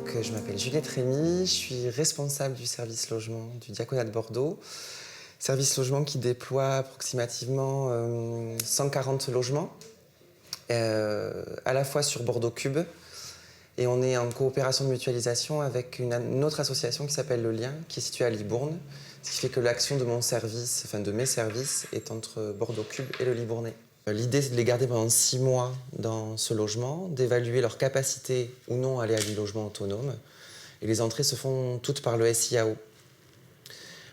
Je m'appelle Juliette Rémy, je suis responsable du service logement du Diaconat de Bordeaux. Service logement qui déploie approximativement 140 logements, à la fois sur Bordeaux Cube, et on est en coopération de mutualisation avec une autre association qui s'appelle Le Lien, qui est située à Libourne, ce qui fait que l'action de mon service, enfin de mes services, est entre Bordeaux Cube et le Libournais. L'idée, c'est de les garder pendant 6 mois dans ce logement, d'évaluer leur capacité ou non à aller à du logement autonome. Et les entrées se font toutes par le SIAO.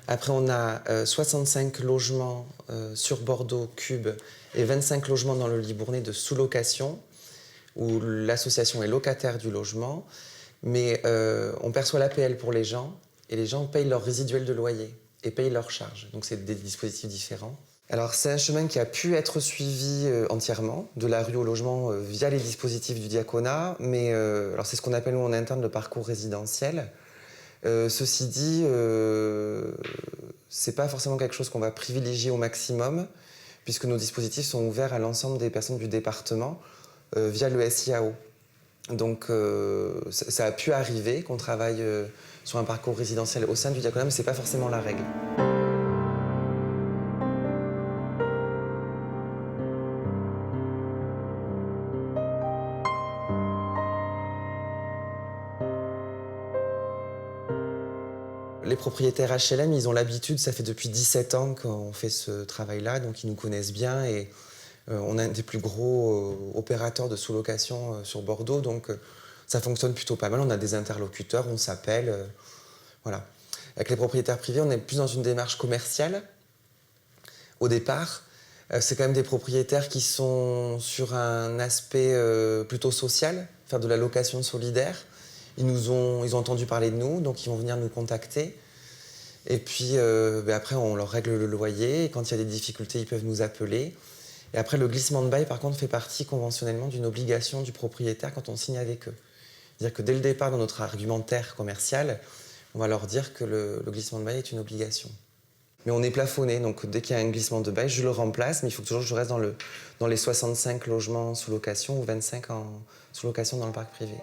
Après, on a 65 logements sur Bordeaux Cube et 25 logements dans le Libournais de sous-location, où l'association est locataire du logement, mais on perçoit l'APL pour les gens, et les gens payent leur résiduel de loyer et payent leurs charges. Donc c'est des dispositifs différents. Alors c'est un chemin qui a pu être suivi entièrement, de la rue au logement via les dispositifs du diaconat, mais alors c'est ce qu'on appelle nous en interne le parcours résidentiel. Ceci dit, c'est pas forcément quelque chose qu'on va privilégier au maximum, puisque nos dispositifs sont ouverts à l'ensemble des personnes du département via le SIAO. Donc ça a pu arriver qu'on travaille sur un parcours résidentiel au sein du diaconat, mais c'est pas forcément la règle. Les propriétaires HLM, ils ont l'habitude, ça fait depuis 17 ans qu'on fait ce travail-là, donc ils nous connaissent bien et on a un des plus gros opérateurs de sous-location sur Bordeaux, donc ça fonctionne plutôt pas mal. On a des interlocuteurs, on s'appelle, voilà. Avec les propriétaires privés, on est plus dans une démarche commerciale. Au départ, c'est quand même des propriétaires qui sont sur un aspect plutôt social, faire de la location solidaire. Ils ont entendu parler de nous, donc ils vont venir nous contacter. Et puis après, on leur règle le loyer. Et quand il y a des difficultés, ils peuvent nous appeler. Et après, le glissement de bail, par contre, fait partie conventionnellement d'une obligation du propriétaire quand on signe avec eux. C'est-à-dire que dès le départ, dans notre argumentaire commercial, on va leur dire que le glissement de bail est une obligation. Mais on est plafonné, donc dès qu'il y a un glissement de bail, je le remplace, mais il faut toujours que je reste dans les 65 logements sous location ou 25 sous location dans le parc privé.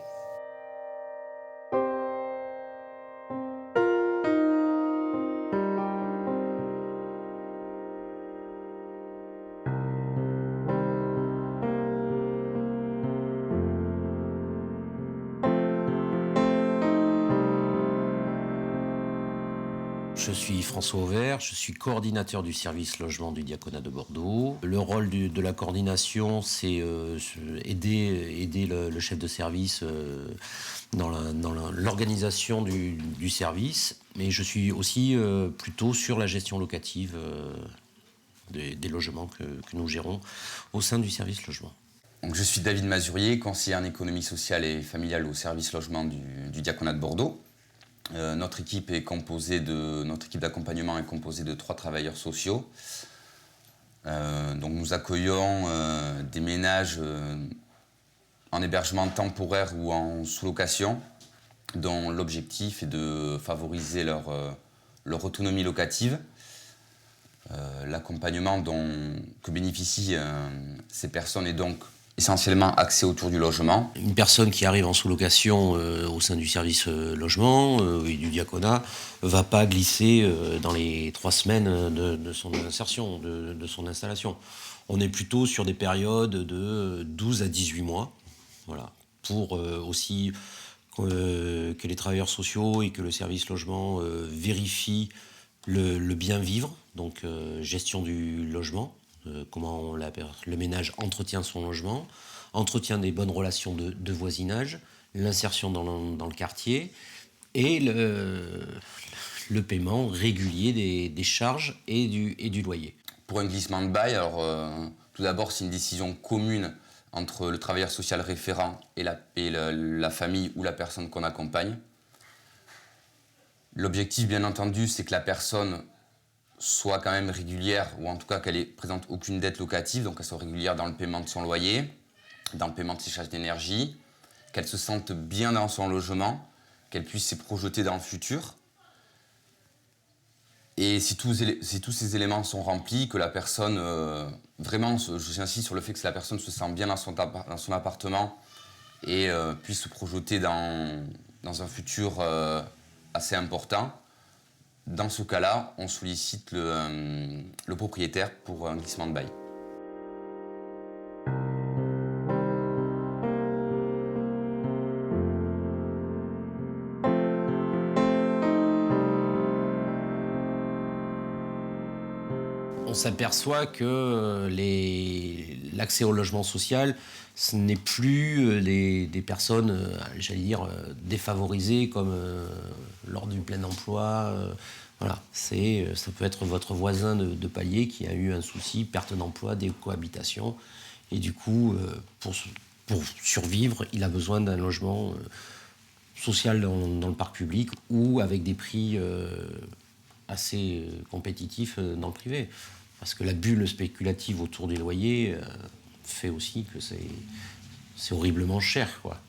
Je suis François Auvert, je suis coordinateur du service logement du Diaconat de Bordeaux. Le rôle de la coordination, c'est aider le chef de service dans l'organisation du service. Mais je suis aussi plutôt sur la gestion locative des logements que nous gérons au sein du service logement. Donc, je suis David Mazurier, conseiller en économie sociale et familiale au service logement du Diaconat de Bordeaux. Notre équipe d'accompagnement est composée de 3 travailleurs sociaux. Donc nous accueillons des ménages en hébergement temporaire ou en sous-location, dont l'objectif est de favoriser leur autonomie locative. L'accompagnement que bénéficient ces personnes est donc essentiellement axé autour du logement. Une personne qui arrive en sous-location au sein du service logement et du diaconat ne va pas glisser dans les 3 semaines de son insertion, de son installation. On est plutôt sur des périodes de 12 à 18 mois, voilà, pour aussi que les travailleurs sociaux et que le service logement vérifient le bien vivre, donc gestion du logement. Comment le ménage entretient son logement, entretient des bonnes relations de voisinage, l'insertion dans le quartier et le paiement régulier des charges et du loyer. Pour un glissement de bail, alors tout d'abord c'est une décision commune entre le travailleur social référent et la famille ou la personne qu'on accompagne. L'objectif bien entendu c'est que la personne soit quand même régulière, ou en tout cas qu'elle ne présente aucune dette locative, donc qu'elle soit régulière dans le paiement de son loyer, dans le paiement de ses charges d'énergie, qu'elle se sente bien dans son logement, qu'elle puisse se projeter dans le futur. Et si tous ces éléments sont remplis, que la personne, vraiment, j'insiste sur le fait que la personne se sent bien dans son appartement et puisse se projeter dans dans un futur assez important. Dans ce cas-là, on sollicite le propriétaire pour un glissement de bail. On s'aperçoit que l'accès au logement social, ce n'est plus des personnes, j'allais dire, défavorisées comme lors du plein emploi. Voilà, ça peut être votre voisin de palier qui a eu un souci, perte d'emploi, décohabitation. Et du coup, pour survivre, il a besoin d'un logement social dans le parc public ou avec des prix assez compétitifs dans le privé. Parce que la bulle spéculative autour des loyers fait aussi que c'est horriblement cher, quoi.